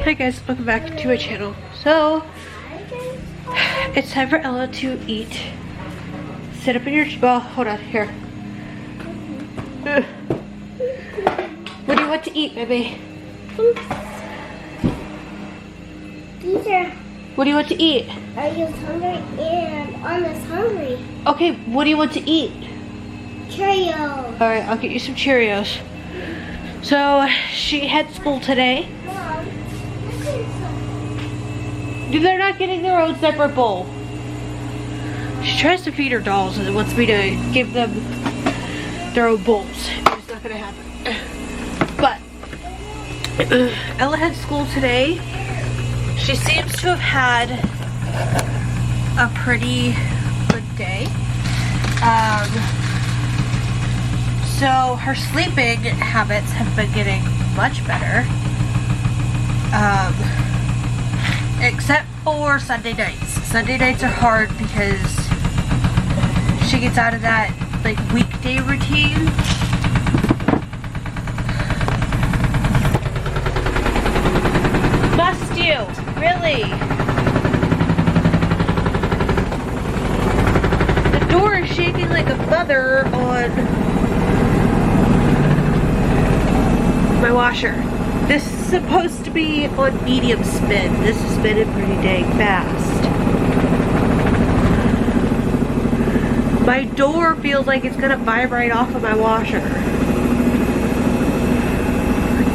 Hi guys, welcome back to my channel. So, it's time for Ella to eat. Sit up in your, well, hold on, here. What do you want to eat, baby? Teacher. What do you want to eat? Are you hungry? And I'm almost hungry. Okay, what do you want to eat? Cheerios. Alright, I'll get you some Cheerios. So, she had school today. Mom, They're not getting their own separate bowl. She tries to feed her dolls and wants me to give them their own bowls. It's not gonna happen. But Ella had school today. She seems to have had a pretty good day. So her sleeping habits have been getting much better. Except for Sunday nights. Sunday nights are hard because she gets out of that like weekday routine. Must you? Really? The door is shaking like a mother on my washer. This is supposed to be on medium spin. This is spinning pretty dang fast. My door feels like it's gonna vibrate off of my washer.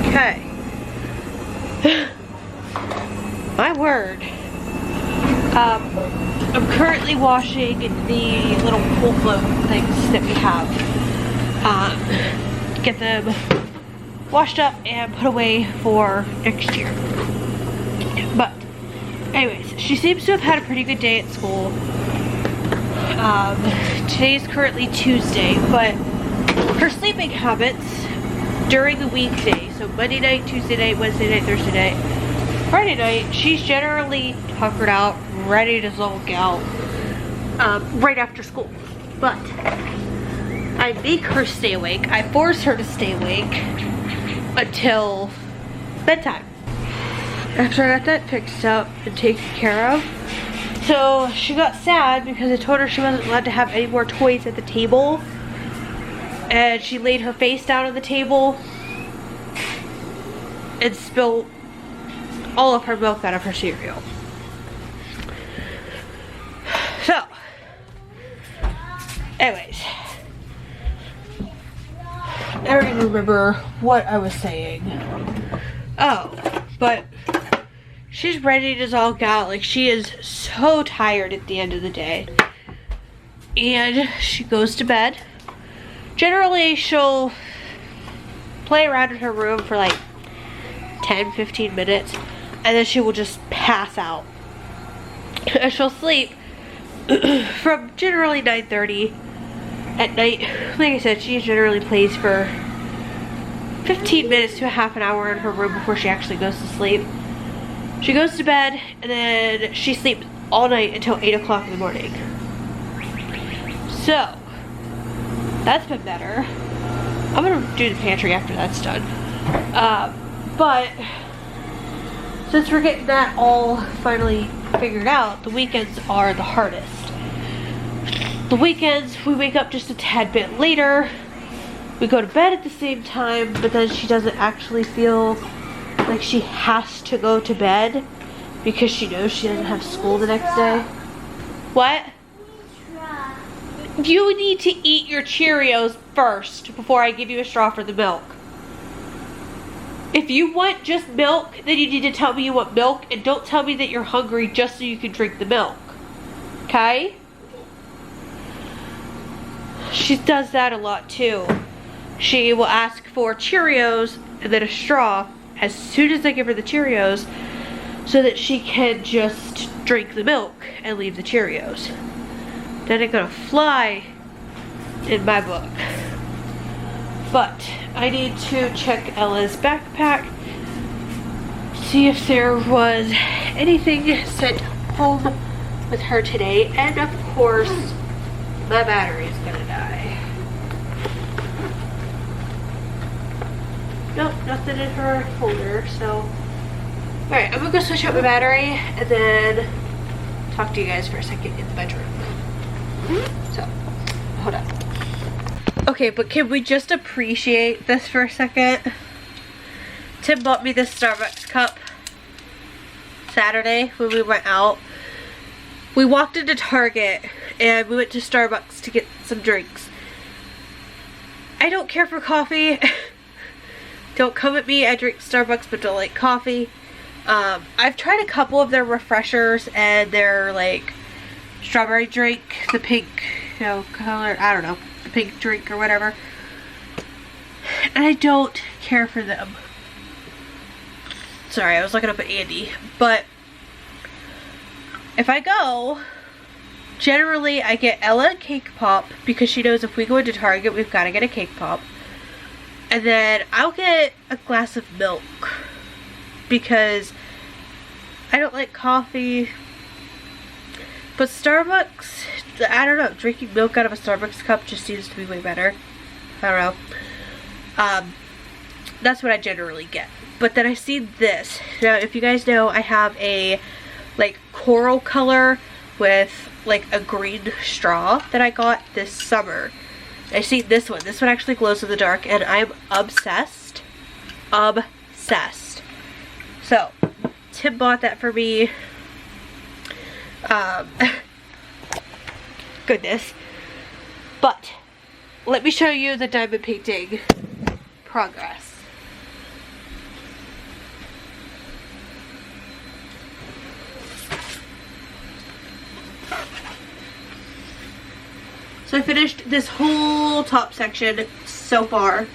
Okay. My word. I'm currently washing the little pool float things that we have. Get them washed up and put away for next year. But anyways, she seems to have had a pretty good day at school. Today's currently Tuesday, but her sleeping habits during the weekday, so Monday night, Tuesday night, Wednesday night, Thursday night, Friday night, she's generally tuckered out, ready to zonk out right after school. But I make her stay awake. I force her to stay awake until bedtime. After I got that fixed up and taken care of. So she got sad because I told her she wasn't allowed to have any more toys at the table. And she laid her face down on the table and spilled all of her milk out of her cereal. So, anyways. I don't even remember what I was saying. Oh, but she's ready to zonk out. Like, she is so tired at the end of the day. And she goes to bed. Generally, she'll play around in her room for like 10-15 minutes. And then she will just pass out. And she'll sleep from generally 9:30 at night. Like I said, she generally plays for 15 minutes to a half an hour in her room before she actually goes to sleep. She goes to bed and then she sleeps all night until 8 o'clock in the morning. So, that's been better. I'm gonna do the pantry after that's done. But since we're getting that all finally figured out, the weekends are the hardest. The weekends, we wake up just a tad bit later. We go to bed at the same time, but then she doesn't actually feel like she has to go to bed because she knows she doesn't have school the next day. What? You need to eat your Cheerios first before I give you a straw for the milk. If you want just milk, then you need to tell me you want milk, and don't tell me that you're hungry just so you can drink the milk. Okay? She does that a lot too. She will ask for Cheerios and then a straw as soon as I give her the Cheerios so that she can just drink the milk and leave the Cheerios. That ain't gonna fly in my book. But I need to check Ella's backpack, see if there was anything sent home with her today, and of course my battery is gonna die. Nope, nothing in her folder, so Alright, I'm gonna go switch out my battery and then talk to you guys for a second in the bedroom. So, hold on. Okay, but can we just appreciate this for a second? Tim bought me this Starbucks cup Saturday when we went out. We walked into Target and we went to Starbucks to get some drinks. I don't care for coffee. Don't come at me, I drink Starbucks but don't like coffee. I've tried a couple of their refreshers and their like strawberry drink, the pink, you know, color, I don't know, the pink drink or whatever. And I don't care for them. Sorry, I was looking up at Andy. But if I go, generally I get Ella a cake pop because she knows if we go into Target, we've got to get a cake pop. And then I'll get a glass of milk because I don't like coffee. But Starbucks, I don't know, drinking milk out of a Starbucks cup just seems to be way better. I don't know. That's what I generally get. But then I see this. Now, if you guys know, I have a like coral color with like a green straw that I got this summer. I see this one. This one actually glows in the dark and I'm obsessed. Obsessed. So, Tim bought that for me. Goodness. But, let me show you the diamond painting progress. So I finished this whole top section so far.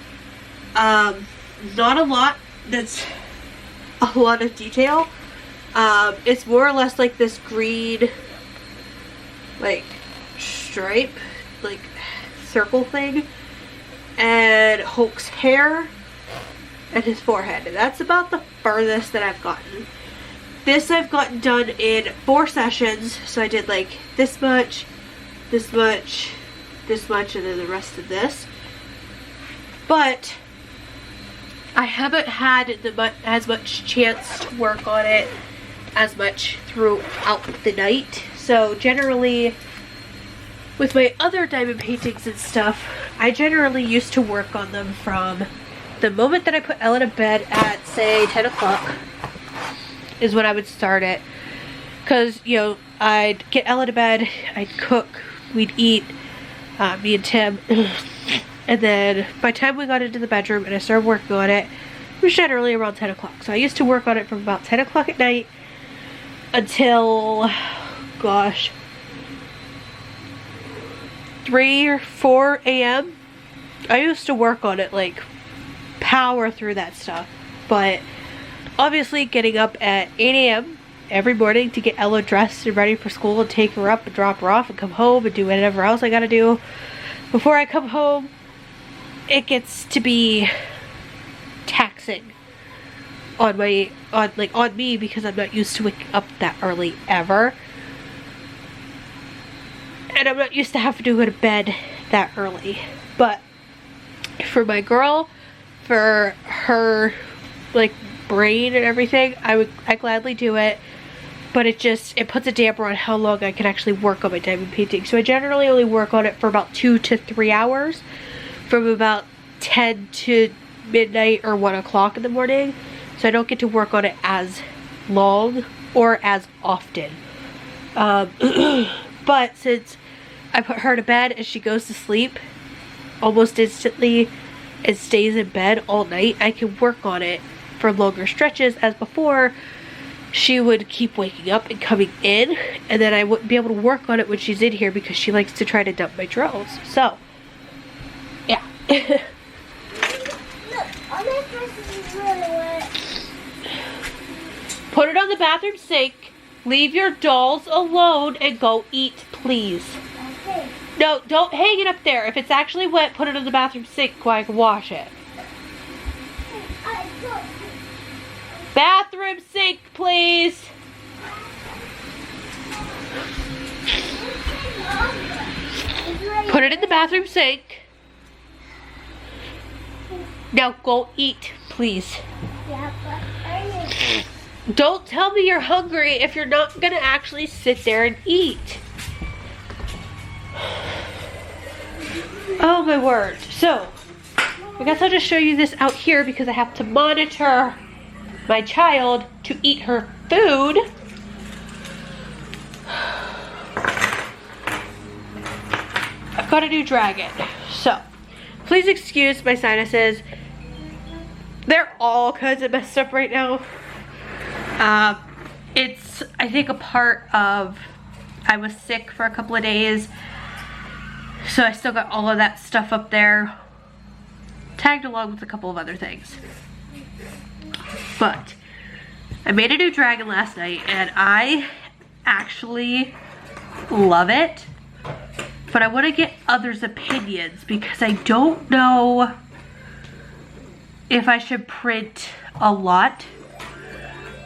Not a lot that's a lot of detail. It's more or less like this green like stripe, like circle thing, and Hulk's hair and his forehead. And that's about the furthest that I've gotten. This I've gotten done in 4 sessions. So I did like this much, this much, this much, and then the rest of this. But I haven't had as much chance to work on it as much throughout the night. So generally, with my other diamond paintings and stuff, I generally used to work on them from the moment that I put Ella to bed at, say, 10 o'clock is when I would start it. Because, you know, I'd get Ella to bed, I'd cook, we'd eat, me and Tim. And then by the time we got into the bedroom and I started working on it, it was generally around 10 o'clock. So I used to work on it from about 10 o'clock at night until, gosh, 3 or 4 a.m. I used to work on it, like, power through that stuff. But obviously getting up at 8 a.m. every morning to get Ella dressed and ready for school and take her up and drop her off and come home and do whatever else I gotta do before I come home, it gets to be taxing on me because I'm not used to waking up that early ever. And I'm not used to having to go to bed that early. But for my girl, for her like brain and everything, I gladly do it. But it puts a damper on how long I can actually work on my diamond painting. So I generally only work on it for about 2 to 3 hours, from about 10 to midnight or 1 o'clock in the morning. So I don't get to work on it as long or as often. But since I put her to bed and she goes to sleep almost instantly and stays in bed all night, I can work on it for longer stretches, as before she would keep waking up and coming in, and then I wouldn't be able to work on it when she's in here because she likes to try to dump my drills. So yeah. Look, all my dresses is really wet. Put it on the bathroom sink, leave your dolls alone, and go eat, please. Okay. No, don't hang it up there. If it's actually wet, put it in the bathroom sink so I can wash it. Bathroom sink, please. Put it in the bathroom sink. Now go eat, please. Yeah, but Don't tell me you're hungry if you're not gonna actually sit there and eat. Oh my word. So, I guess I'll just show you this out here because I have to monitor my child to eat her food. I've got a new dragon. So, please excuse my sinuses. They're all kinds of messed up right now. It's, I think, a part of, I was sick for a couple of days. So I still got all of that stuff up there. Tagged along with a couple of other things. But I made a new dragon last night and I actually love it. But I want to get others' opinions because I don't know if I should print a lot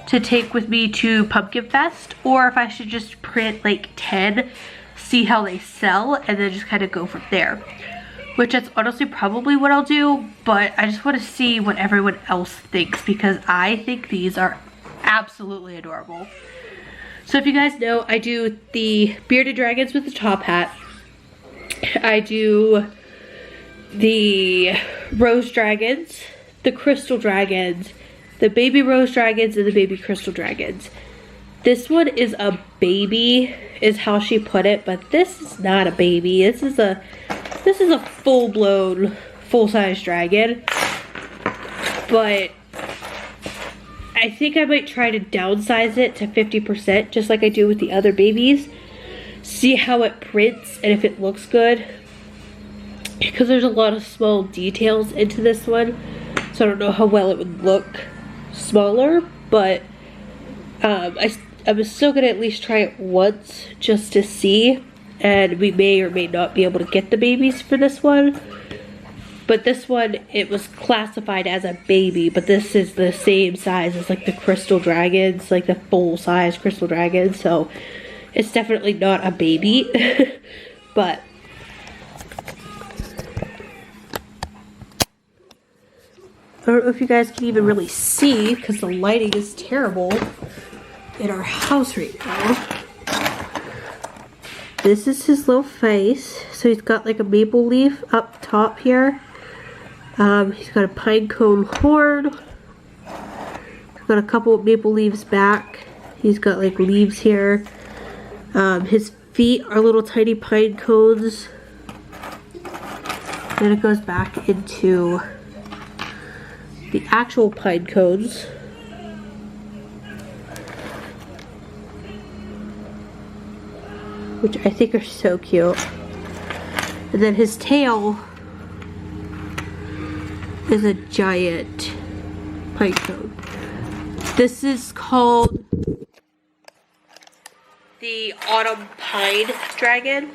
to take with me to Pumpkin Fest or if I should just print like 10, see how they sell, and then just kind of go from there. Which is honestly probably what I'll do, but I just want to see what everyone else thinks because I think these are absolutely adorable. So if you guys know, I do the bearded dragons with the top hat. I do the rose dragons, the crystal dragons, the baby rose dragons, and the baby crystal dragons. This one is a baby, is how she put it, but this is not a baby. This is a full-blown, full-size dragon. But I think I might try to downsize it to 50%, just like I do with the other babies. See how it prints and if it looks good. Because there's a lot of small details into this one. So I don't know how well it would look smaller, but I'm still gonna at least try it once just to see, and we may or may not be able to get the babies for this one. But this one, it was classified as a baby, but this is the same size as like the crystal dragons, like the full size crystal dragons, so it's definitely not a baby. But I don't know if you guys can even really see because the lighting is terrible in our house right now. This is his little face. So he's got like a maple leaf up top here. He's got a pine cone horn. He's got a couple of maple leaves back. He's got like leaves here. His feet are little tiny pine cones. Then it goes back into the actual pine cones. Which I think are so cute. And then his tail is a giant pine cone. This is called the Autumn Pine Dragon.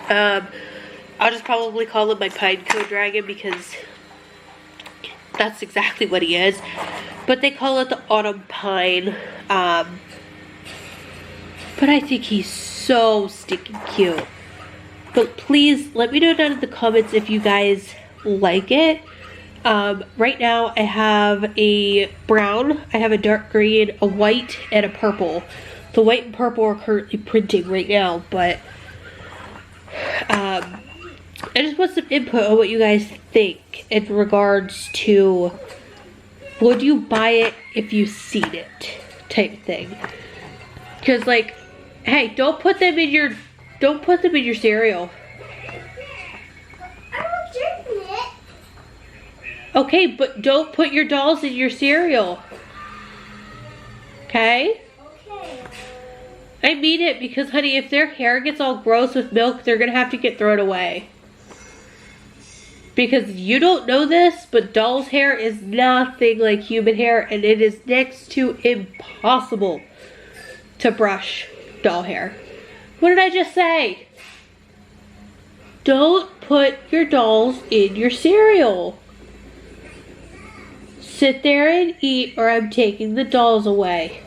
I'll just probably call him my Pine Cone Dragon because that's exactly what he is. But they call it the Autumn Pine. But I think he's so stinking cute. But please let me know down in the comments if you guys like it. Right now I have a brown, I have a dark green, a white, and a purple. The white and purple are currently printing right now, but I just want some input on what you guys think in regards to would you buy it if you seen it type thing. Because like, hey, don't put them in your cereal. I was drinking it. Okay, but don't put your dolls in your cereal. Okay? Okay. I mean it because, honey, if their hair gets all gross with milk, they're gonna have to get thrown away. Because you don't know this, but doll's hair is nothing like human hair, and it is next to impossible to brush doll hair. What did I just say? Don't put your dolls in your cereal. Sit there and eat, or I'm taking the dolls away.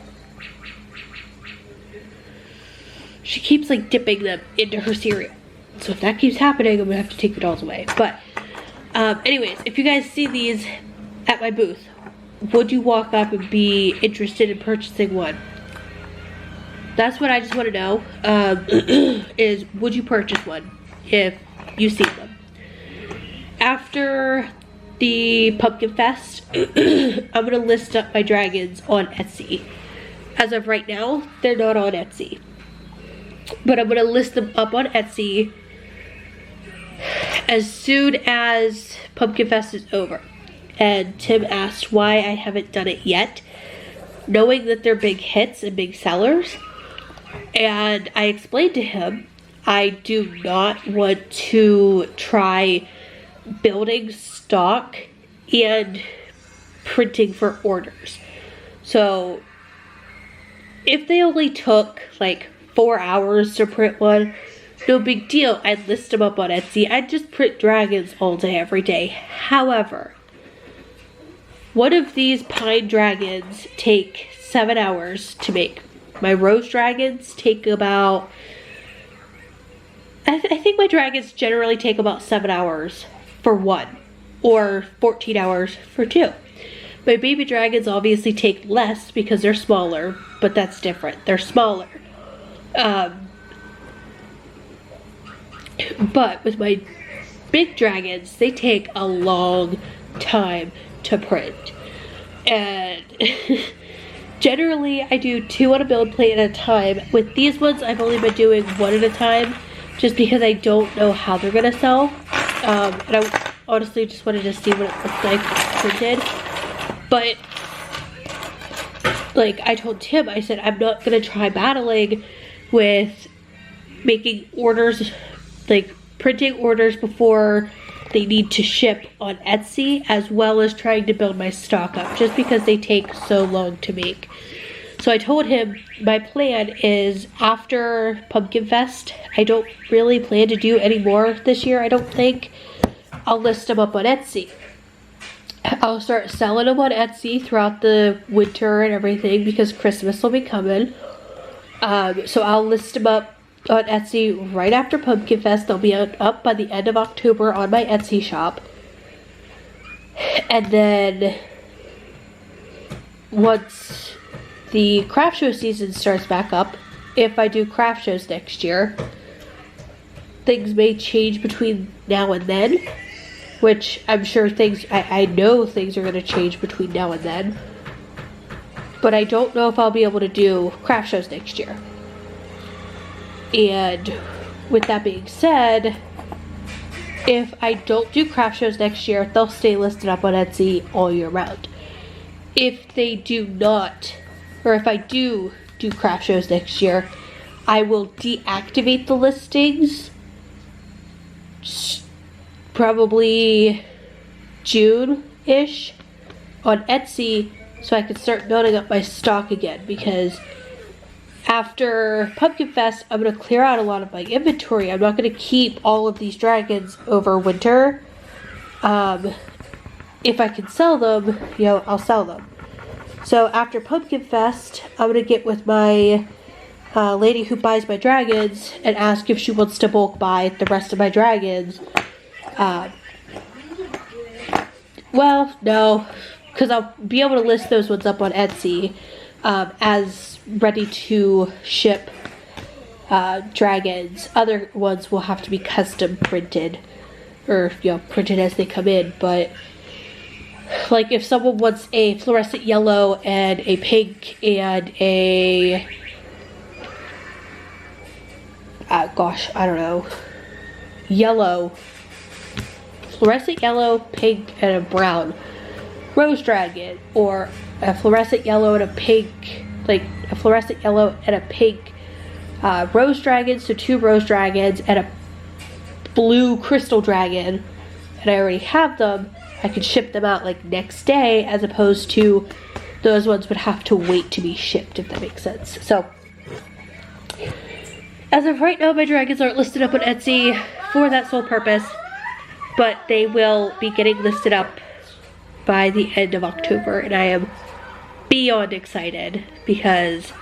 She keeps like dipping them into her cereal. So if that keeps happening, I'm gonna have to take the dolls away. But anyways, if you guys see these at my booth, would you walk up and be interested in purchasing one? That's what I just want to know, is would you purchase one if you see them? After the Pumpkin Fest, I'm going to list up my dragons on Etsy. As of right now, they're not on Etsy. But I'm going to list them up on Etsy as soon as Pumpkin Fest is over. And Tim asked why I haven't done it yet, knowing that they're big hits and big sellers. And I explained to him, I do not want to try building stock and printing for orders. So if they only took like 4 hours to print one, no big deal. I'd list them up on Etsy. I'd just print dragons all day, every day. However, one of these pine dragons take 7 hours to make. My rose dragons take about, I think my dragons generally take about 7 hours for one, or 14 hours for two. My baby dragons obviously take less because they're smaller, but that's different. They're smaller. But with my big dragons, they take a long time to print. And generally, I do 2 on a build plate at a time. With these ones, I've only been doing 1 at a time, just because I don't know how they're gonna sell. And I honestly just wanted to see what it looks like printed. But, like I told Tim, I said, I'm not gonna try battling with making orders, like printing orders before they need to ship on Etsy, as well as trying to build my stock up, just because they take so long to make. So I told him my plan is after Pumpkin Fest, I don't really plan to do any more this year, I don't think. I'll list them up on Etsy. I'll start selling them on Etsy throughout the winter and everything, because Christmas will be coming. So I'll list them up on Etsy right after Pumpkin Fest. They'll be up by the end of October on my Etsy shop. And then once the craft show season starts back up, if I do craft shows next year, things may change between now and then, which I'm sure I know things are going to change between now and then. But I don't know if I'll be able to do craft shows next year. And with that being said, if I don't do craft shows next year, they'll stay listed up on Etsy all year round. If they do not, or if I do craft shows next year, I will deactivate the listings probably June-ish on Etsy, so I can start building up my stock again, because after Pumpkin Fest, I'm going to clear out a lot of my inventory. I'm not going to keep all of these dragons over winter. If I can sell them, I'll sell them. So after Pumpkin Fest, I'm going to get with my lady who buys my dragons and ask if she wants to bulk buy the rest of my dragons. Well, no, because I'll be able to list those ones up on Etsy as ready to ship dragons. Other ones will have to be custom printed, or printed as they come in. But like if someone wants a fluorescent yellow and a pink and a I don't know, yellow, fluorescent yellow, pink, and a brown rose dragon, or a fluorescent yellow and a pink, like a fluorescent yellow and a pink rose dragon, so 2 rose dragons and a blue crystal dragon, and I already have them, I could ship them out like next day, as opposed to those ones would have to wait to be shipped, if that makes sense. So as of right now, my dragons aren't listed up on Etsy for that sole purpose, but they will be getting listed up by the end of October, and I am beyond excited because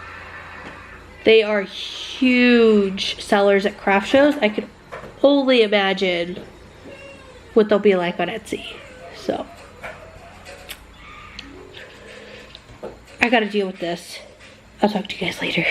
they are huge sellers at craft shows. I could only imagine what they'll be like on Etsy. So I gotta deal with this. I'll talk to you guys later.